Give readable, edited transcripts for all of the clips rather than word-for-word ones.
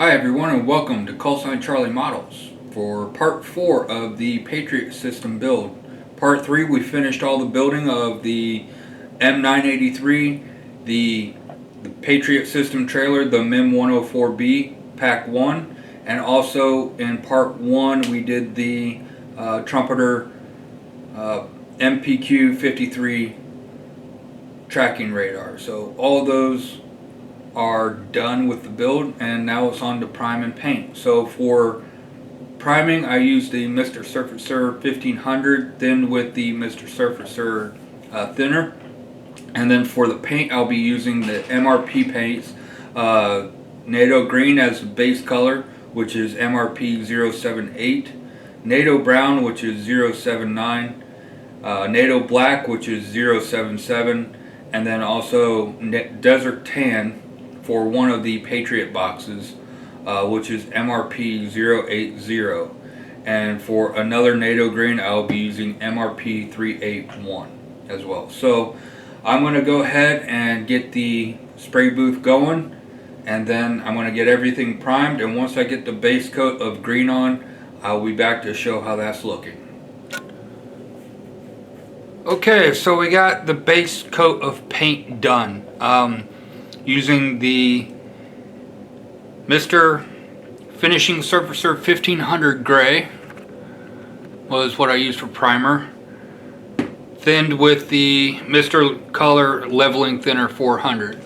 Hi everyone and welcome to Callsign Charlie Models for part 4 of the Patriot system build. Part 3 we finished all the building of the M983, the Patriot system trailer, the MIM-104B Pack 1, and also in part 1 we did the Trumpeter MPQ-53 tracking radar. So all of those are done with the build, and now it's on to prime and paint. So for priming I use the Mr. Surfacer 1500 thinned with the Mr. Surfacer thinner, and then for the paint I'll be using the MRP paints, NATO green as the base color, which is MRP 078, NATO brown, which is 079, NATO black, which is 077, and then also desert tan for one of the Patriot boxes, which is MRP 080, and for another NATO green I'll be using MRP 381 as well. So I'm going to go ahead and get the spray booth going, and then I'm going to get everything primed, and once I get the base coat of green on, I'll be back to show how that's looking. Okay, so we got the base coat of paint done. Using the Mr. Finishing Surfacer 1500 gray was what I used for primer, thinned with the Mr. Color Leveling Thinner 400.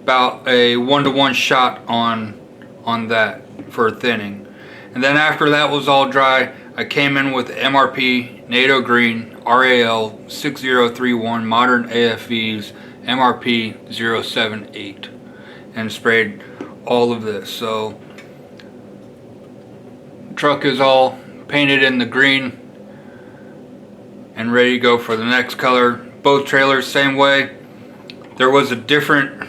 About a 1-to-1 shot on that for thinning. And then after that was all dry, I came in with MRP NATO Green RAL 6031 Modern AFVs MRP 078 and sprayed all of this. So truck is all painted in the green and ready to go for the next color. Both trailers same way. There was a different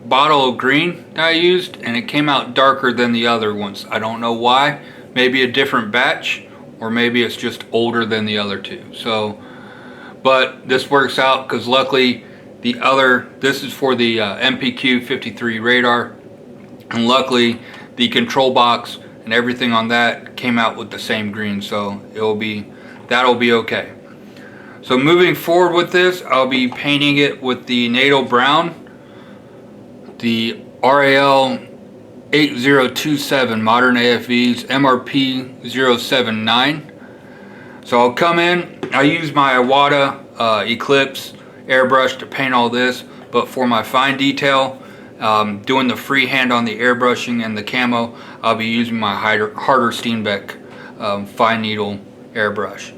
bottle of green that I used, and it came out darker than the other ones. I don't know why. Maybe a different batch, or maybe it's just older than the other two. So, but this works out because luckily this is for the MPQ-53 radar, and luckily the control box and everything on that came out with the same green, so that'll be okay. So moving forward with this, I'll be painting it with the NATO brown, the RAL 8027 Modern AFVs MRP 079. So I'll come in, I use my Iwata Eclipse airbrush to paint all this, but for my fine detail, doing the freehand on the airbrushing and the camo, I'll be using my Harder Steenbeck fine needle airbrush.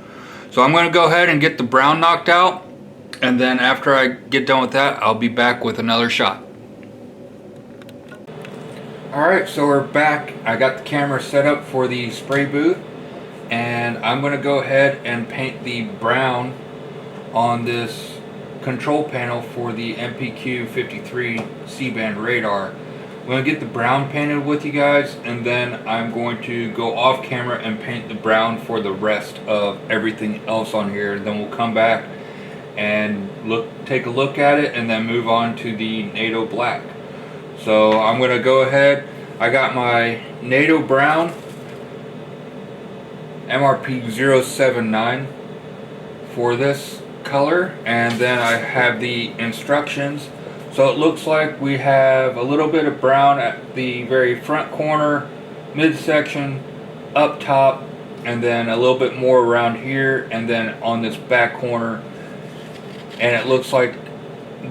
So I'm going to go ahead and get the brown knocked out, and then after I get done with that, I'll be back with another shot. Alright, so we're back. I got the camera set up for the spray booth, and I'm going to go ahead and paint the brown on this control panel for the MPQ-53 C-band radar. I'm going to get the brown painted with you guys, and then I'm going to go off camera and paint the brown for the rest of everything else on here. Then we'll come back and take a look at it, and then move on to the NATO black. So I'm going to go ahead. I got my NATO brown MRP 079 for this color, and then I have the instructions. So it looks like we have a little bit of brown at the very front corner, midsection, up top, and then a little bit more around here, and then on this back corner. And it looks like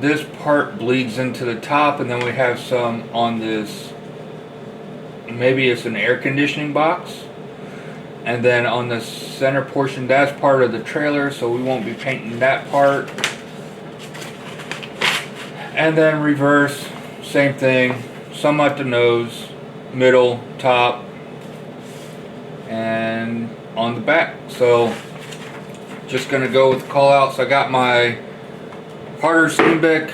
this part bleeds into the top, and then we have some on this, maybe it's an air conditioning box, and then on the center portion, that's part of the trailer, so we won't be painting that part. And then reverse, same thing, some at the nose, middle, top, and on the back. So just gonna go with the call outs. I got my Harder Steenbeck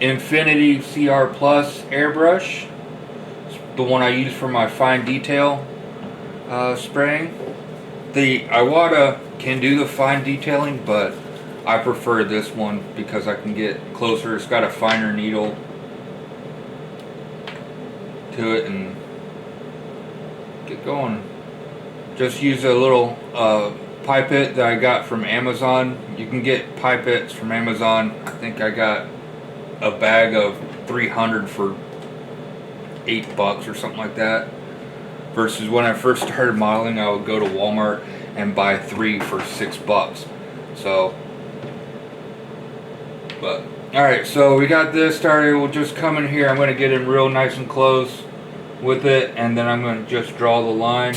Infinity CR Plus airbrush, the one I use for my fine detail spraying. The Iwata can do the fine detailing, but I prefer this one because I can get closer. It's got a finer needle to it and get going. Just use a little pipette that I got from Amazon. You can get pipettes from Amazon. I think I got a bag of 300 for $8 or something like that. Versus when I first started modeling, I would go to Walmart and buy 3 for $6. So, but alright, so we got this started. We'll just come in here. I'm going to get in real nice and close with it, and then I'm going to just draw the line.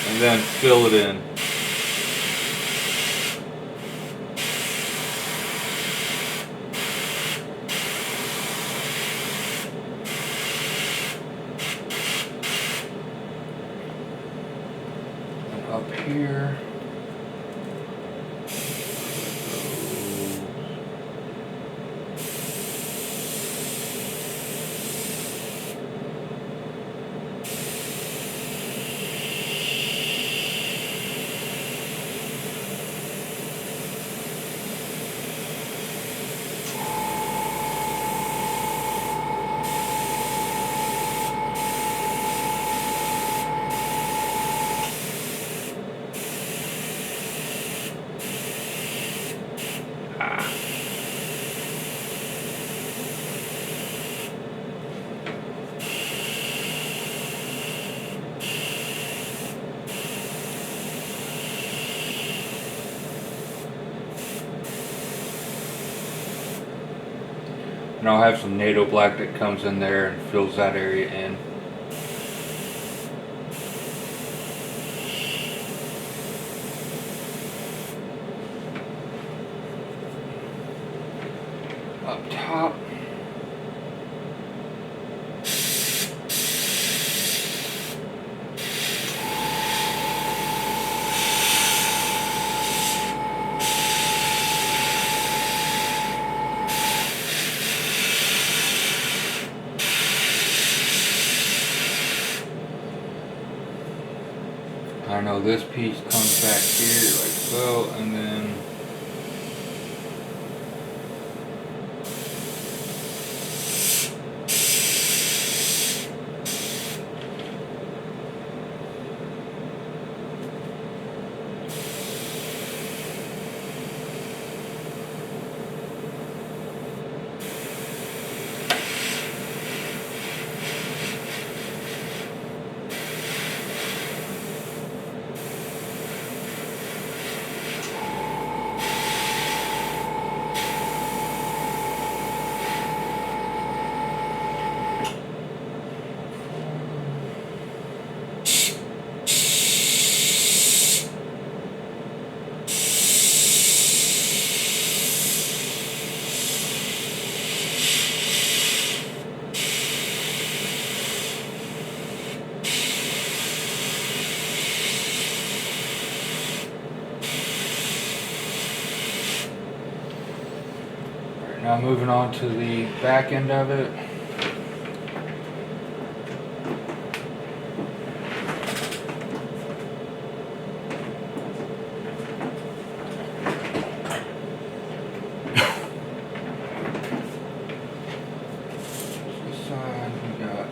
And then fill it in. And up here. And I'll have some NATO black that comes in there and fills that area in. Up top. I know this piece comes back here like so, and then now moving on to the back end of it. This side we got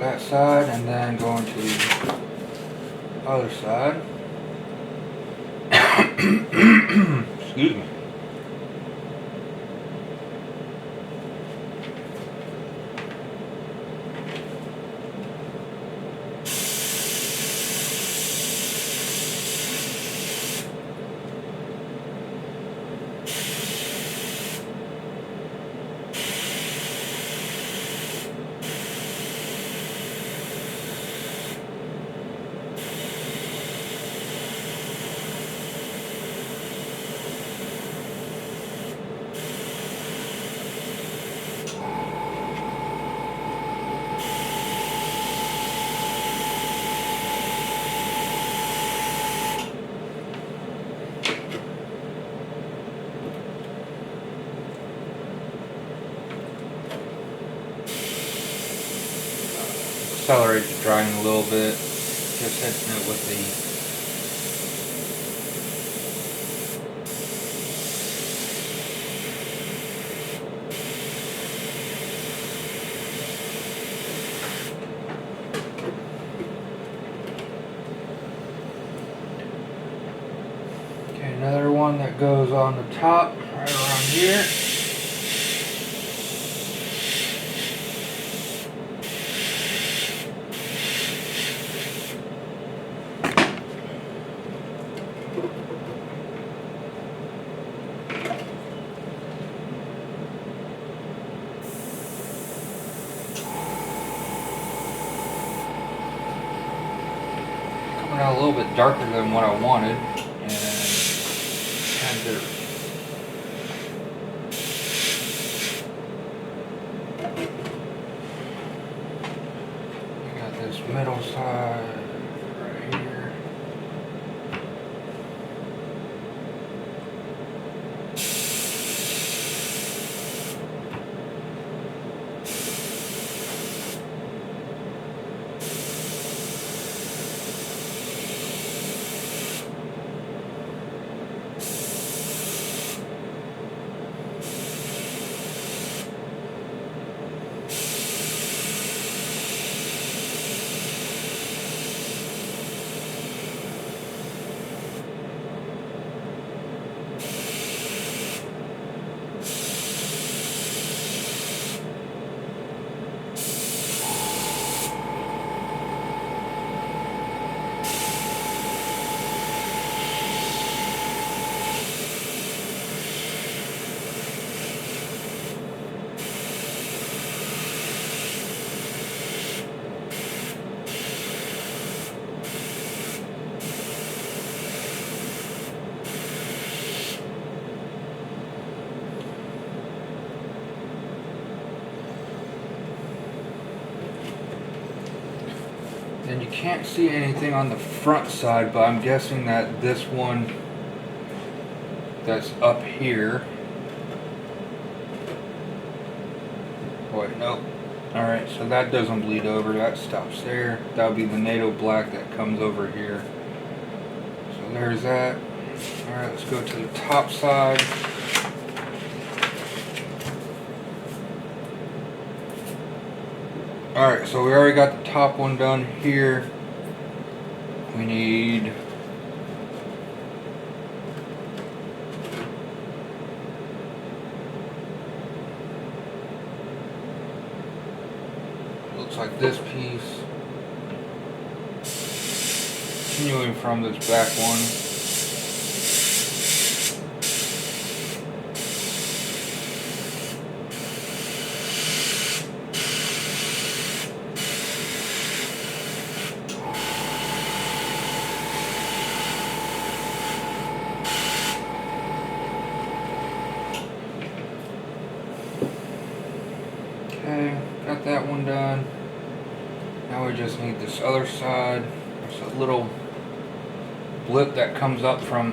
that side, and then going to the other side. Excuse me. Accelerate the drying a little bit, just hitting it with the okay, another one that goes on the top, right around here. Out a little bit darker than what I wanted, and kind of got this middle side right here. And you can't see anything on the front side, but I'm guessing that this one that's up here. Wait, nope. Alright, so that doesn't bleed over, that stops there. That'll be the NATO black that comes over here. So there's that. Alright, let's go to the top side. Alright, so we already got the top one done here. We need looks like this piece. Continuing from this back one. Okay, got that one done. Now we just need this other side. There's a little blip that comes up from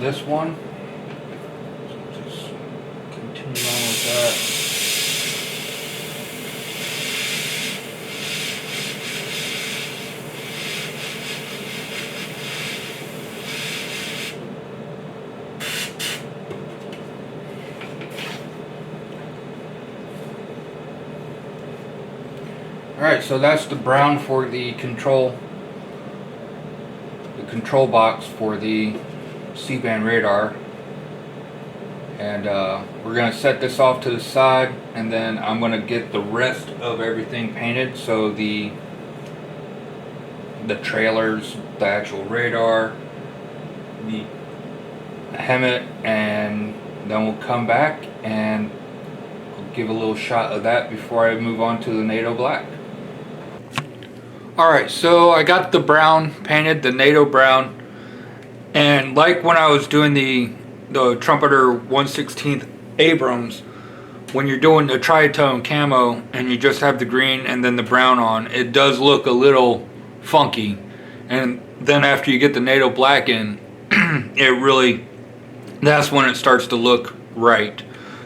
this one. So just continue on with that. Alright, so that's the brown for the control box for the C-band radar. And we're going to set this off to the side, and then I'm going to get the rest of everything painted. So the trailers, the actual radar, the HEMTT, and then we'll come back and I'll give a little shot of that before I move on to the NATO black. Alright, so I got the brown painted, the NATO brown, and like when I was doing the Trumpeter 1/16 Abrams, when you're doing the tritone camo and you just have the green and then the brown on, it does look a little funky. And then after you get the NATO black in, that's when it starts to look right.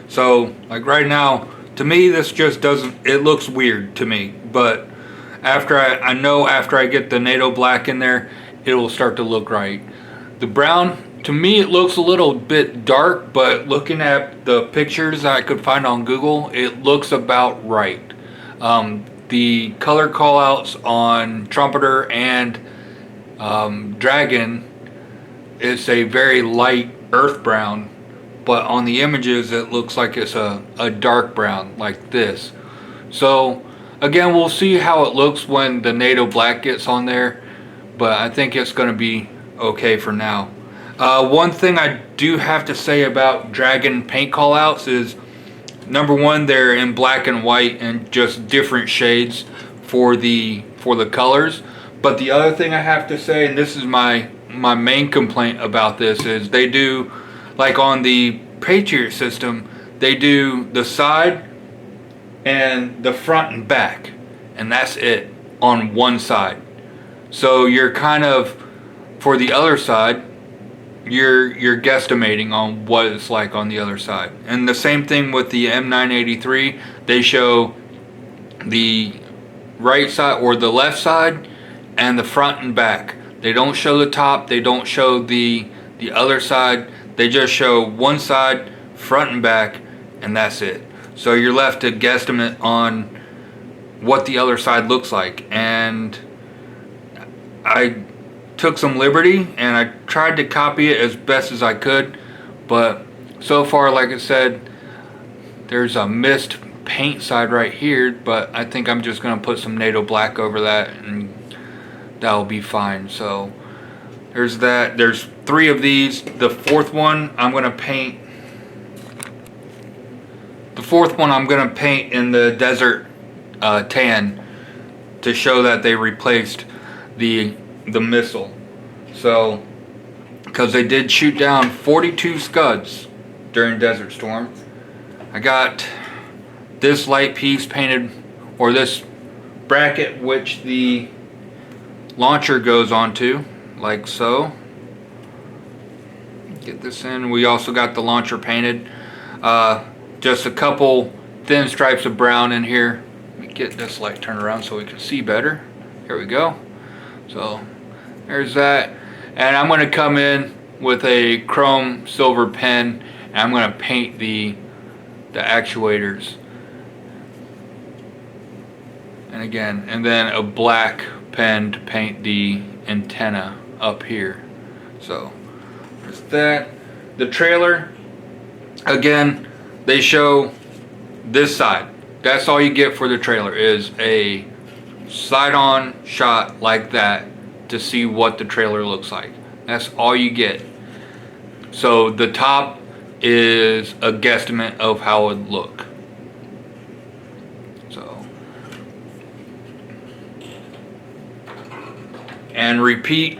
So like right now, to me this just doesn't, it looks weird to me, but after I know after I get the NATO black in there, it will start to look right. The brown, to me it looks a little bit dark, but looking at the pictures that I could find on Google, it looks about right. The color callouts on Trumpeter and Dragon is a very light earth brown, but on the images it looks like it's a dark brown like this. So again, we'll see how it looks when the NATO black gets on there, but I think it's going to be okay for now. One thing I do have to say about Dragon paint callouts is, number one, they're in black and white and just different shades for the colors. But the other thing I have to say, and this is my main complaint about this, is they do, like on the Patriot system, they do the side and the front and back, and that's it on one side. So you're kind of, for the other side, you're guesstimating on what it's like on the other side. And the same thing with the M983, they show the right side or the left side and the front and back. They don't show the top, they don't show the other side, they just show one side, front and back, and that's it. So you're left to guesstimate on what the other side looks like. And I took some liberty and I tried to copy it as best as I could, but so far, like I said, there's a missed paint side right here, but I think I'm just going to put some NATO black over that and that'll be fine. So there's that. There's 3 of these. The fourth one I'm going to paint in the desert tan to show that they replaced the missile. So because they did shoot down 42 Scuds during Desert Storm. I got this light piece painted, or this bracket which the launcher goes onto, like so. Get this in. We also got the launcher painted. Just a couple thin stripes of brown in here. Let me get this light turned around so we can see better. Here we go. So there's that. And I'm going to come in with a chrome silver pen and I'm going to paint the actuators. And then a black pen to paint the antenna up here. So there's that. The trailer, again, they show this side. That's all you get for the trailer, is a side-on shot like that to see what the trailer looks like. That's all you get. So the top is a guesstimate of how it would look. So, and repeat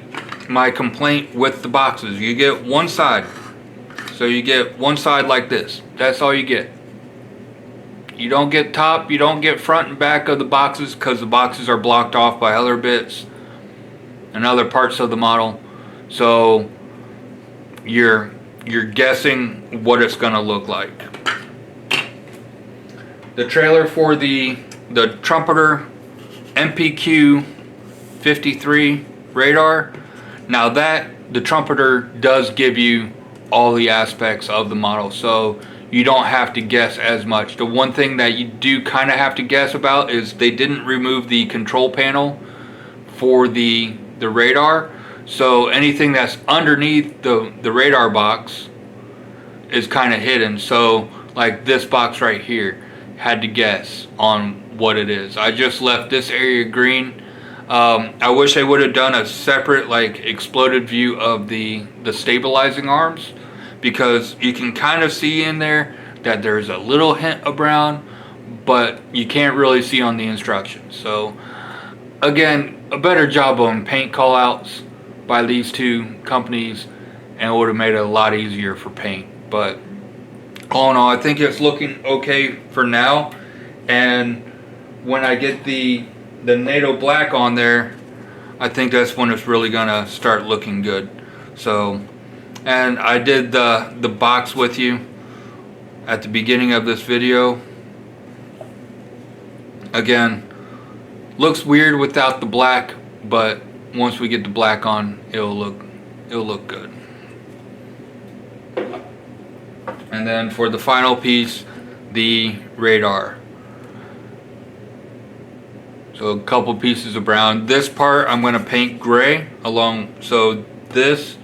my complaint with the boxes. You get one side. So you get one side like this. That's all you get. You don't get top, you don't get front and back of the boxes because the boxes are blocked off by other bits and other parts of the model. So you're guessing what it's going to look like. The trailer for the Trumpeter MPQ 53 radar. Now that the Trumpeter does give you all the aspects of the model. So you don't have to guess as much. The one thing that you do kind of have to guess about is they didn't remove the control panel for the radar, so anything that's underneath the radar box is kind of hidden. So like this box right here, had to guess on what it is. I just left this area green. I wish they would have done a separate like exploded view of the stabilizing arms, because you can kind of see in there that there's a little hint of brown, but you can't really see on the instructions. So again, a better job on paint call outs by these two companies, and it would have made it a lot easier for paint. But all in all, I think it's looking okay for now, and when I get the NATO black on there, I think that's when it's really gonna start looking good. So, and I did the box with you at the beginning of this video. Again, looks weird without the black, but once we get the black on, it'll look good. And then for the final piece, the radar. So a couple pieces of brown. This part I'm going to paint gray along. So this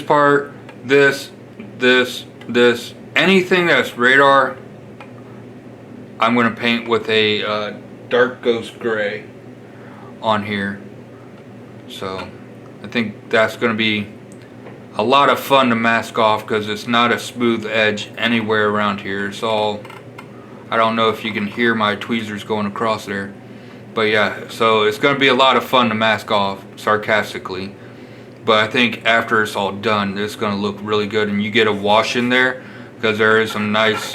part, this, anything that's radar, I'm going to paint with a dark ghost gray on here. So I think that's going to be a lot of fun to mask off, because it's not a smooth edge anywhere around here. It's all, I don't know if you can hear my tweezers going across there, but yeah, so it's going to be a lot of fun to mask off, sarcastically. But I think after it's all done, it's going to look really good, and you get a wash in there, because there is some nice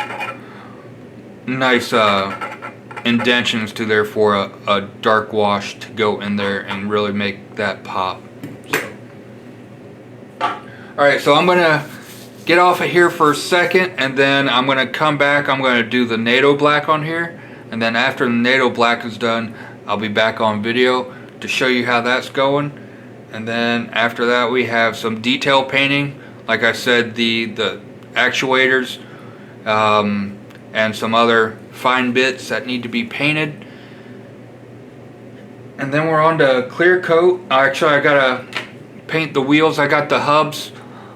indentions to there for a dark wash to go in there and really make that pop. Alright, so I'm going to get off of here for a second, and then I'm going to come back. I'm going to do the NATO black on here, and then after the NATO black is done, I'll be back on video to show you how that's going. And then after that, we have some detail painting, like I said, the actuators, and some other fine bits that need to be painted. And then we're on to clear coat. Actually, I gotta paint the wheels. I got the hubs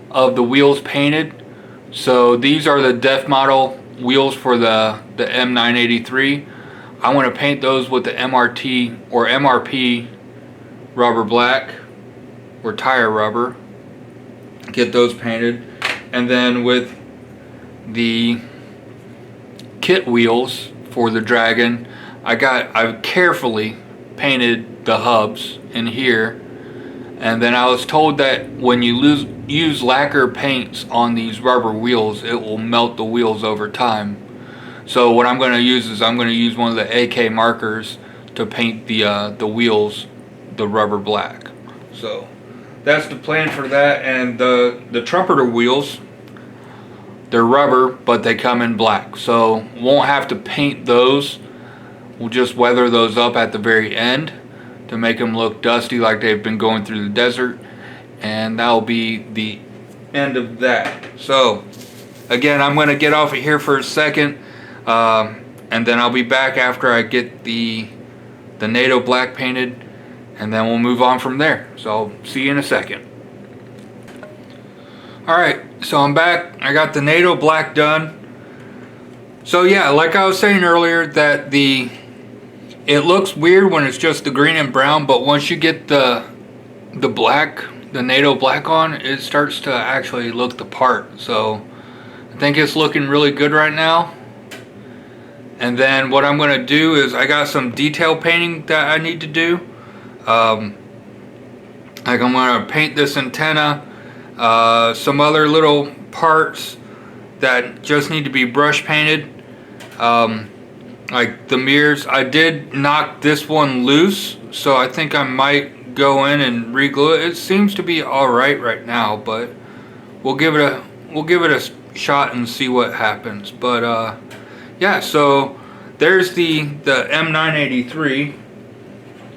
of the wheels painted. So these are the def model wheels for the M983. I want to paint those with the MRT or MRP rubber black or tire rubber. Get those painted. And then with the kit wheels for the Dragon, I've carefully painted the hubs in here. And then I was told that when you use lacquer paints on these rubber wheels, it will melt the wheels over time. So what I'm going to use is I'm going to use one of the AK markers to paint the wheels the rubber black. So that's the plan for that. And the trumpeter wheels, they're rubber, but they come in black. So won't have to paint those. We'll just weather those up at the very end to make them look dusty like they've been going through the desert, and that'll be the end of that. So again, I'm going to get off of here for a second, and then I'll be back after I get the NATO black painted, and then we'll move on from there. So I'll see you in a second. Alright, so I'm back. I got the NATO black done. So yeah, like I was saying earlier, that it looks weird when it's just the green and brown, but once you get the black, the NATO black on, it starts to actually look the part. So I think it's looking really good right now. And then what I'm going to do is I got some detail painting that I need to do. Like I'm going to paint this antenna, some other little parts that just need to be brush painted. Like the mirrors, I did knock this one loose, so I think I might go in and re-glue it. It seems to be all right now, but we'll give it a shot and see what happens. But yeah, so there's the M983,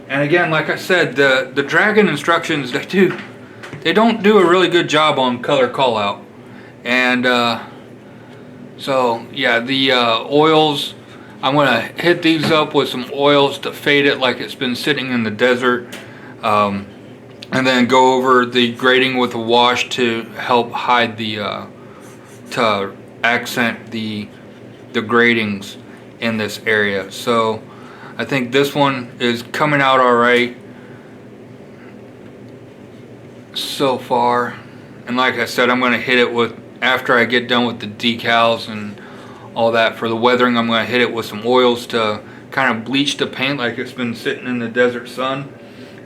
and again, like I said, the Dragon instructions, they don't do a really good job on color call out. And so yeah, the oils, I'm gonna hit these up with some oils to fade it like it's been sitting in the desert, and then go over the grading with a wash to help hide the to accent the gradings in this area. So I think this one is coming out all right so far. And like I said, I'm going to hit it with, after I get done with the decals and all that for the weathering, I'm going to hit it with some oils to kind of bleach the paint like it's been sitting in the desert sun,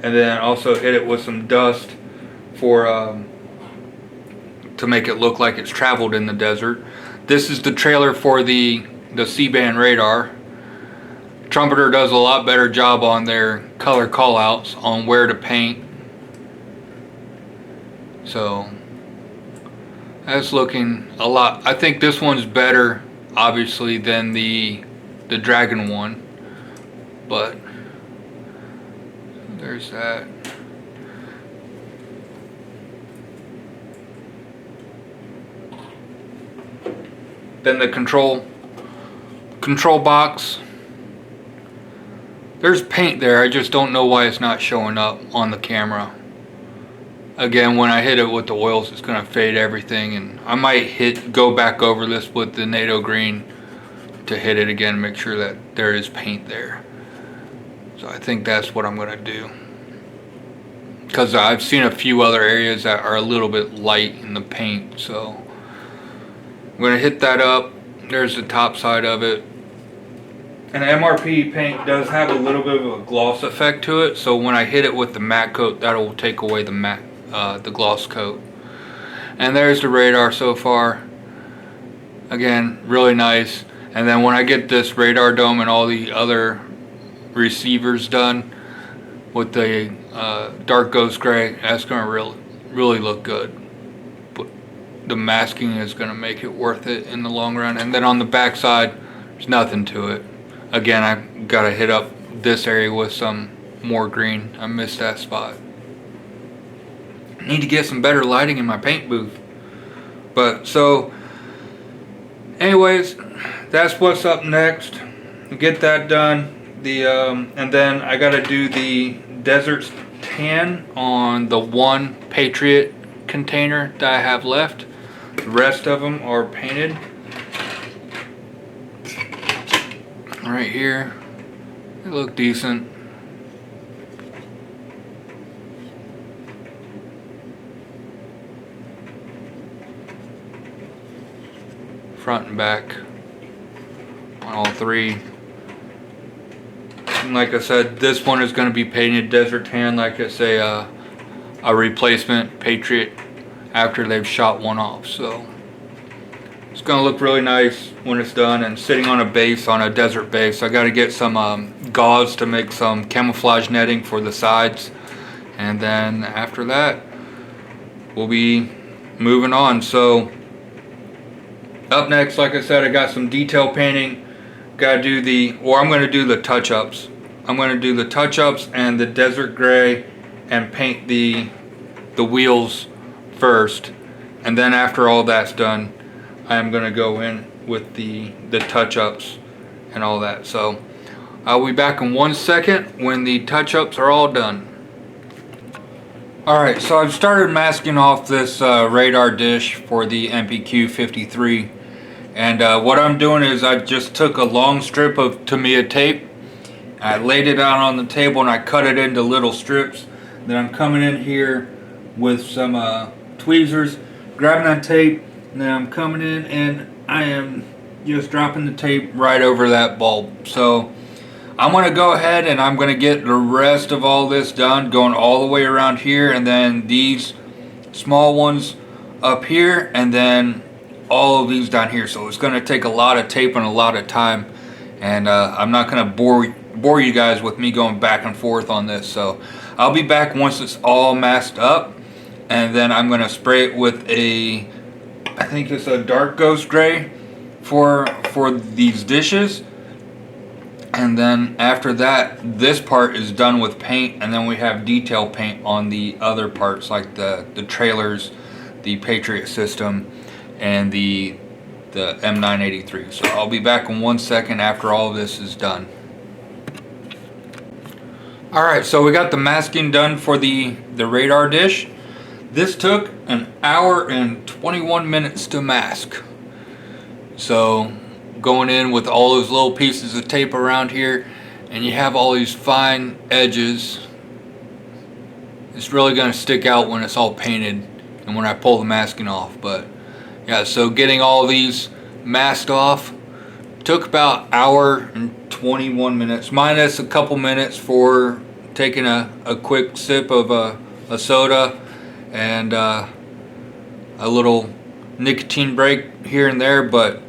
and then also hit it with some dust for to make it look like it's traveled in the desert. This is the trailer for the C-band radar. Trumpeter does a lot better job on their color callouts on where to paint. So that's looking a lot. I think this one's better, obviously, than the Dragon one. But there's that. Then the control box. There's paint there. I just don't know why it's not showing up on the camera. Again, when I hit it with the oils, it's going to fade everything, and I might go back over this with the NATO green to hit it again, make sure that there is paint there. So I think that's what I'm going to do, because I've seen a few other areas that are a little bit light in the paint. So I'm going to hit that up. There's the top side of it. And MRP paint does have a little bit of a gloss effect to it, so when I hit it with the matte coat, that'll take away the gloss coat. And there's the radar so far. Again, really nice. And then when I get this radar dome and all the other receivers done with the dark ghost gray, that's going to really look good. But the masking is going to make it worth it in the long run. And then on the back side, there's nothing to it. Again, I gotta hit up this area with some more green. I missed that spot. Need to get some better lighting in my paint booth. But so, anyways, that's what's up next. Get that done. And then I gotta do the desert tan on the one Patriot container that I have left. The rest of them are painted. Right here, they look decent. Front and back on all three. And like I said, this one is going to be painted desert tan, like it's a replacement Patriot after they've shot one off. So it's going to look really nice when it's done, and sitting on a base, on a desert base. I got to get some gauze to make some camouflage netting for the sides, and then after that we'll be moving on. So up next, like I said, I got some detail painting. Got to do I'm going to do the touch-ups. I'm going to do the touch-ups and the desert gray and paint the wheels first, and then after all that's done, I am going to go in with the touch-ups and all that. So I'll be back in 1 second when the touch-ups are all done. Alright, so I've started masking off this radar dish for the MPQ-53, and what I'm doing is I just took a long strip of Tamiya tape, I laid it out on the table, and I cut it into little strips. Then I'm coming in here with some tweezers, grabbing that tape, and then I'm coming in and I am just dropping the tape right over that bulb. So I'm going to go ahead and I'm going to get the rest of all this done, going all the way around here, and then these small ones up here, and then all of these down here. So it's going to take a lot of tape and a lot of time, and I'm not going to bore you guys with me going back and forth on this. So I'll be back once it's all masked up, and then I'm going to spray it with I think it's a dark ghost gray for these dishes, and then after that, this part is done with paint, and then we have detail paint on the other parts, like the trailers, the Patriot system, and the M983. So I'll be back in 1 second after all of this is done. Alright, so we got the masking done for the radar dish. This took an hour and 21 minutes to mask. So going in with all those little pieces of tape around here, and you have all these fine edges. It's really going to stick out when it's all painted and when I pull the masking off. But yeah, so getting all these masked off took about hour and 21 minutes, minus a couple minutes for taking a quick sip of a soda and a little nicotine break here and there. But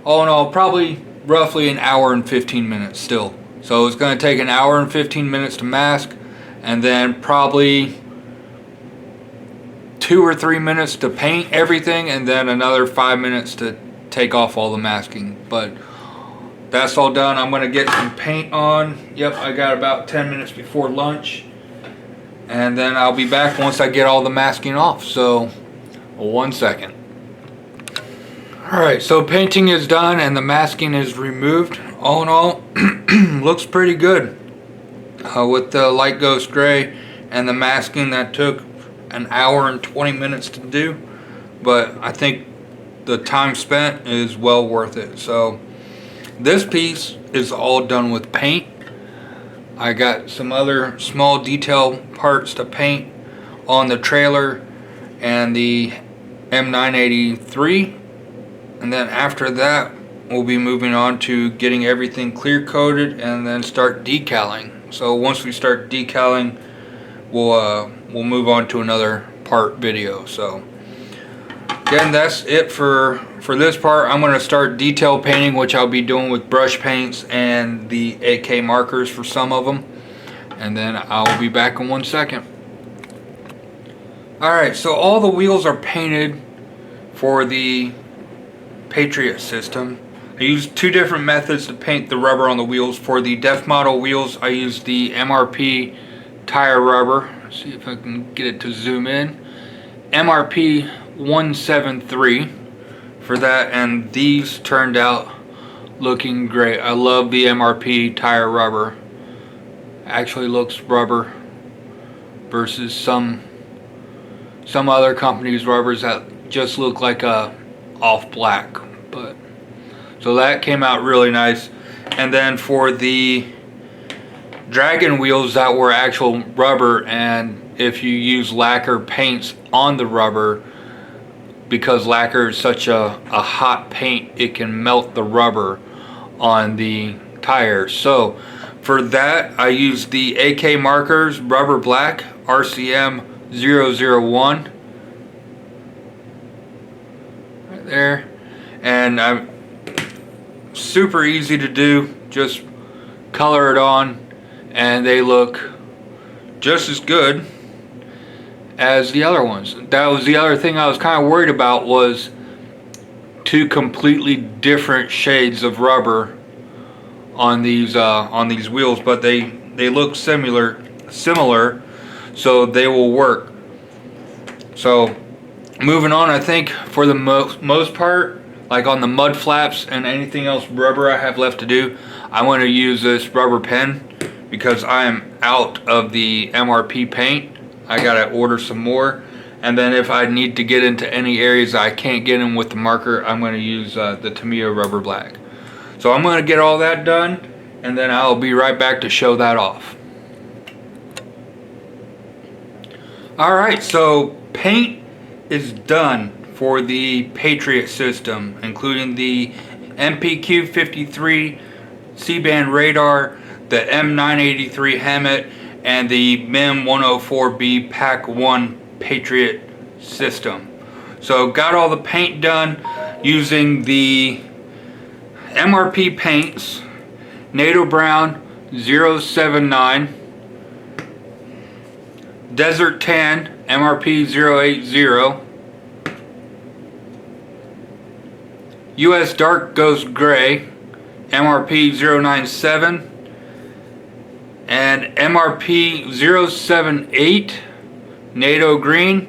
all in all, probably roughly an hour and 15 minutes still. So it's going to take an hour and 15 minutes to mask, and then probably 2 or 3 minutes to paint everything, and then another 5 minutes to take off all the masking. But that's all done. I'm going to get some paint on. Yep, I got about 10 minutes before lunch, and then I'll be back once I get all the masking off. So 1 second. Alright, so painting is done and the masking is removed. All in all, looks pretty good. With the light ghost gray and the masking, that took an hour and 20 minutes to do. But I think the time spent is well worth it. So this piece is all done with paint. I got some other small detail parts to paint on the trailer and the M983. And then after that, we'll be moving on to getting everything clear coated and then start decaling. So once we start decaling, we'll move on to another part video. So again, that's it for this part. I'm going to start detail painting, which I'll be doing with brush paints and the AK markers for some of them. And then I'll be back in 1 second. Alright, so all the wheels are painted for the Patriot system. I used 2 different methods to paint the rubber on the wheels. For the Def Model wheels, I used the MRP tire rubber. Let's see if I can get it to zoom in. MRP 173 for that, and these turned out looking great. I love the MRP tire rubber. Actually looks rubber versus some other companies' rubbers that just look like a off black. But so that came out really nice. And then for the Dragon wheels that were actual rubber, and if you use lacquer paints on the rubber, because lacquer is such a hot paint, it can melt the rubber on the tire. So for that, I used the AK markers rubber black RCM 001 right there, and I'm super easy to do. Just color it on and they look just as good as the other ones. That was the other thing I was kind of worried about, was 2 completely different shades of rubber on these wheels, but they look similar, so they will work. So moving on, I think for the most part, like on the mud flaps and anything else rubber I have left to do, I want to use this rubber pen because I am out of the MRP paint. I gotta order some more, and then if I need to get into any areas I can't get in with the marker, I'm going to use the Tamiya rubber black. So I'm going to get all that done, and then I'll be right back to show that off. Alright, so paint is done for the Patriot system, including the MPQ-53 C-band radar, the M983 HEMTT, and the MIM-104B Pack 1 Patriot system. So got all the paint done using the MRP paints, NATO Brown 079, Desert Tan MRP 080, US Dark Ghost Gray MRP 097, and MRP 078 NATO Green,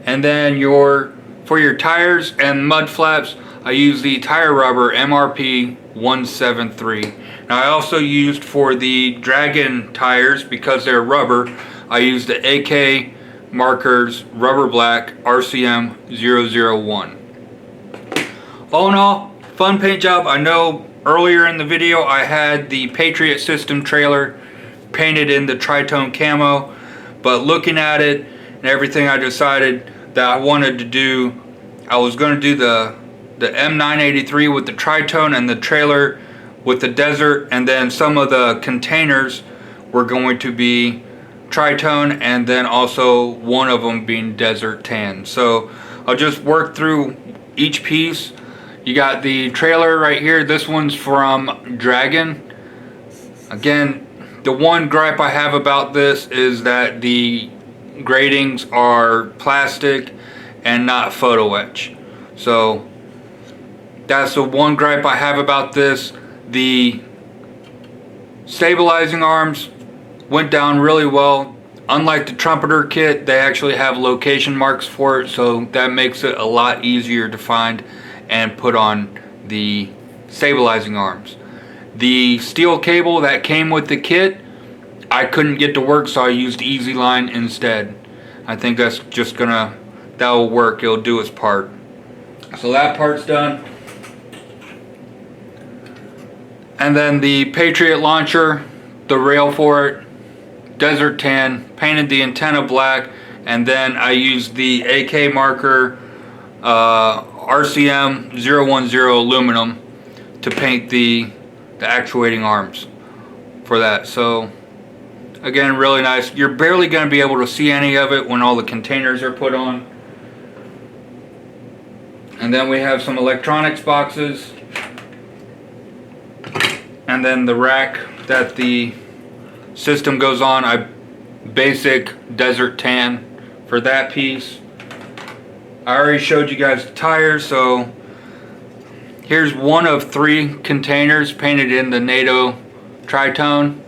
and then your For your tires and mud flaps, I use the tire rubber MRP 173. Now I also used for the Dragon tires, because they're rubber, I used the AK Markers Rubber Black RCM 001. All in all, fun paint job. I know earlier in the video I had the Patriot system trailer painted in the tritone camo, but looking at it and everything, I decided that I wanted to do, I was going to do the M983 with the tritone and the trailer with the desert, and then some of the containers were going to be tritone, and then also one of them being desert tan. So I'll just work through each piece. You got the trailer right here. This one's from Dragon. Again, the one gripe I have about this is that the gratings are plastic and not photo etch. So that's the one gripe I have about this. The stabilizing arms went down really well. Unlike the trumpeter kit, they actually have location marks for it, so that makes it a lot easier to find and put on the stabilizing arms. The steel cable that came with the kit, I couldn't get to work, so I used Easy Line instead. I think that's just that will work. It'll do its part. So that part's done. And then the Patriot launcher, the rail for it, desert tan, painted the antenna black, and then I used the AK Marker RCM 010 aluminum to paint the actuating arms for that. So again, really nice. You're barely going to be able to see any of it when all the containers are put on. And then we have some electronics boxes, and then the rack that the system goes on. I basic desert tan for that piece. I already showed you guys the tires, so here's one of 3 containers painted in the NATO tritone.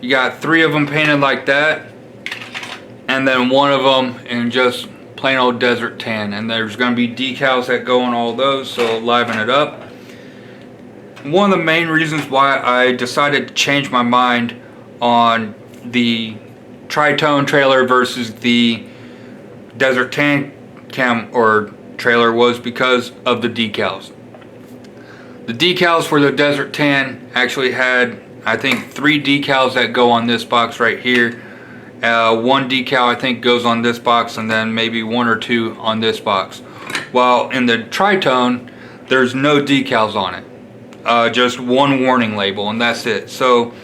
You got 3 of them painted like that, and then one of them in just plain old desert tan, and there's going to be decals that go on all those, so liven it up. One of the main reasons why I decided to change my mind on the tritone trailer versus the desert tan trailer was because of the decals. The decals for the desert tan actually had, I think, 3 decals that go on this box right here. One decal I think goes on this box, and then maybe 1 or 2 on this box. While in the tritone, there's no decals on it. Just one warning label, and that's it. So,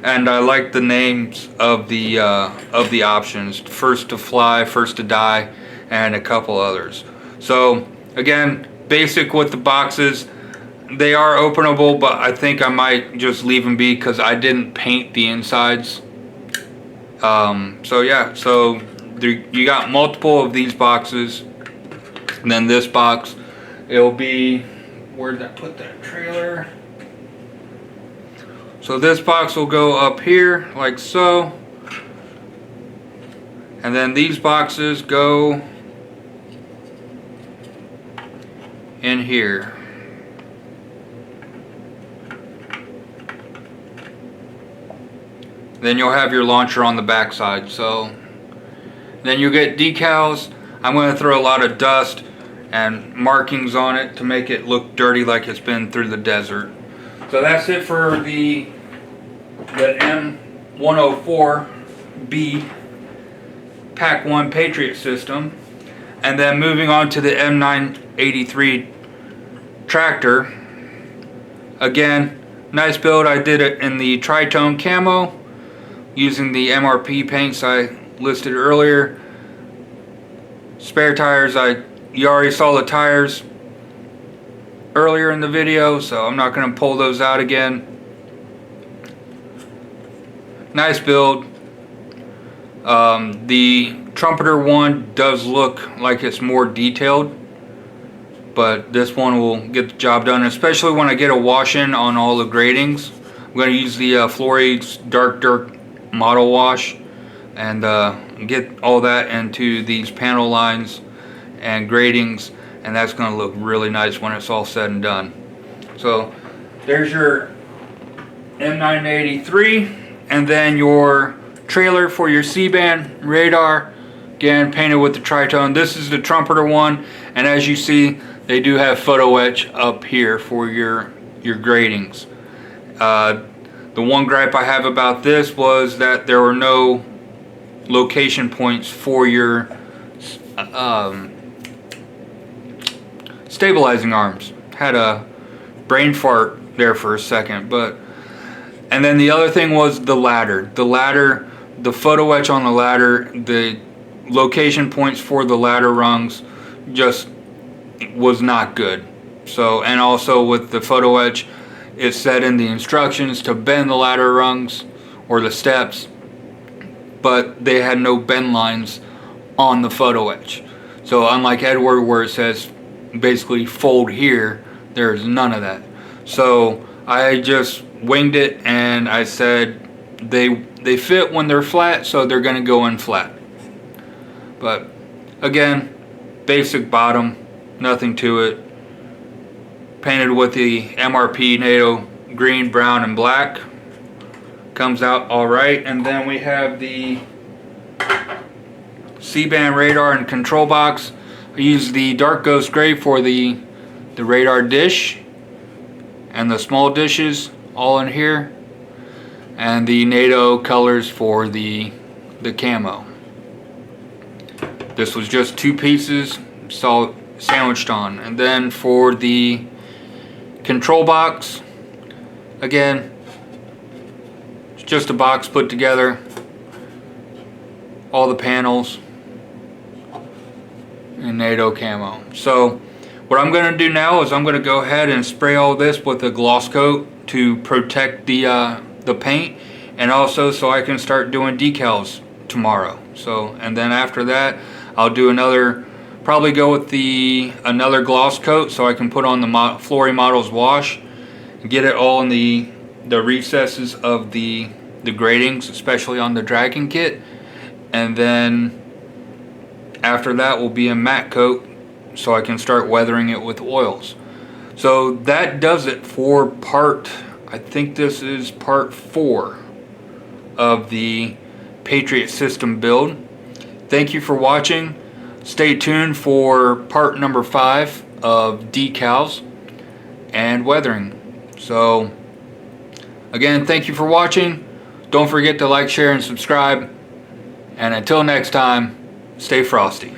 and I like the names of the options: First to Fly, First to Die, and a couple others. So again, basic with the boxes. They are openable, but I think I might just leave them be because I didn't paint the insides. So yeah, so you got multiple of these boxes, and then this box, it'll be, where did I put that trailer? So this box will go up here like so, and then these boxes go in here. Then you'll have your launcher on the back side. So then you get decals. I'm going to throw a lot of dust and markings on it to make it look dirty like it's been through the desert. So that's it for the M104B Pack 1 Patriot system. And then moving on to the M983 tractor. Again, nice build. I did it in the tritone camo using the MRP paints I listed earlier. Spare tires, you already saw the tires earlier in the video, so I'm not going to pull those out again. Nice build. The trumpeter one does look like it's more detailed, but this one will get the job done, especially when I get a wash-in on all the gratings. I'm going to use the Flory's Dark Dirt Model Wash, and and get all that into these panel lines and gratings, and that's going to look really nice when it's all said and done. So there's your M983, and then your trailer for your C-band radar, again painted with the tritone. This is the trumpeter one, and as you see, they do have photo etch up here for your gratings. The one gripe I have about this was that there were no location points for your stabilizing arms. Had a brain fart there for a second, and then the other thing was the ladder. The photo etch on the ladder, the location points for the ladder rungs just was not good. So, and also with the photo etch, it said in the instructions to bend the ladder rungs or the steps, but they had no bend lines on the photo etch. So unlike Edward, where it says basically fold here, there's none of that. So I just winged it, and I said they fit when they're flat, so they're going to go in flat. But again, basic bottom, nothing to it. Painted with the MRP NATO green, brown, and black. Comes out alright. And then we have the C-band radar and control box. I used the dark ghost gray for the radar dish and the small dishes all in here, and the NATO colors for the camo. This was just 2 pieces sandwiched on. And then for the control box, again, it's just a box put together, all the panels in NATO camo. So what I'm going to do now is I'm going to go ahead and spray all this with a gloss coat to protect the paint, and also so I can start doing decals tomorrow. So, and then after that I'll do probably go with another gloss coat so I can put on the Flory Models wash and get it all in the recesses of the gratings, especially on the Dragon kit. And then after that will be a matte coat so I can start weathering it with oils. So that does it for I think this is part 4 of the Patriot system build. Thank you for watching. Stay tuned for part number 5 of decals and weathering. So again, thank you for watching. Don't forget to like, share, and subscribe. And until next time, stay frosty.